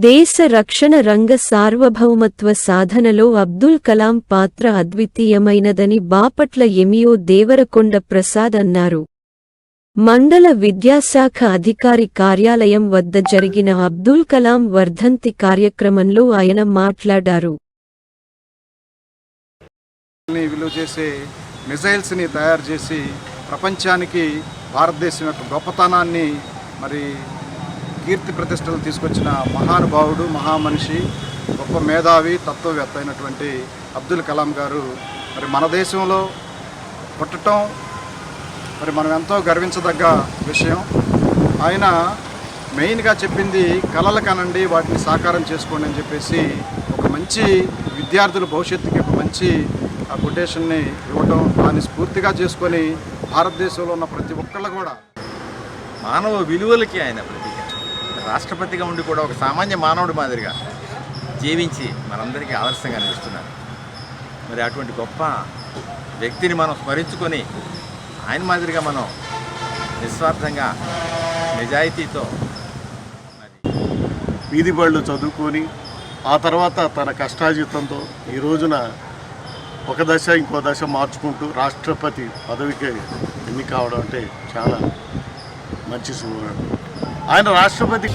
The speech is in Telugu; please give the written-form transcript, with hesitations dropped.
దేశ రక్షణ రంగ సార్వభౌమత్వ సాధనలో అబ్దుల్ కలాం పాత్ర అద్వితీయమైనదని బాపట్ల ఎంఈఓ దేవరకొండ ప్రసాద్ అన్నారు. మండల విద్యాశాఖ అధికారి కార్యాలయం వద్ద జరిగిన అబ్దుల్ కలాం వర్ధంతి కార్యక్రమంలో ఆయన మాట్లాడారు. విలువ చేసే మిసైల్స్ని తయారు చేసి ప్రపంచానికి భారతదేశం యొక్క గొప్పతనాన్ని మరి కీర్తి ప్రతిష్టలు తీసుకొచ్చిన మహానుభావుడు, మహామనిషి, గొప్ప మేధావి, తత్వవేత్త అయినటువంటి అబ్దుల్ కలాం గారు మరి మన దేశంలో పుట్టడం మరి మనం ఎంతో గర్వించదగ్గ విషయం. ఆయన మెయిన్గా చెప్పింది కలలు కనండి, వాటిని సాకారం చేసుకోండి అని చెప్పేసి ఒక మంచి విద్యార్థుల భవిష్యత్తుకి ఒక మంచి కొటేషన్ని ఇవ్వటం, దాన్ని స్ఫూర్తిగా చేసుకొని భారతదేశంలో ఉన్న ప్రతి ఒక్కళ్ళు కూడా మానవ విలువలకి ఆయన ప్రతీక. రాష్ట్రపతిగా ఉండి కూడా ఒక సామాన్య మానవుడి మాదిరిగా జీవించి మనందరికీ ఆదర్శంగా నిలుస్తున్నారు. మరి అటువంటి గొప్ప వ్యక్తిని మనం స్మరించుకొని ఆయన మాదిరిగా మనం నిస్వార్థంగా నిజాయితీతో వీధి బళ్ళు చదువుకొని ఆ తర్వాత తన కష్టాజీతంతో ఈ రోజున ఒక దశ ఇంకో దశ మార్చుకుంటూ రాష్ట్రపతి పదవికి ఎన్నిక కావడం అంటే చాలా మంచి శుభం. ఆయన రాష్ట్రపతి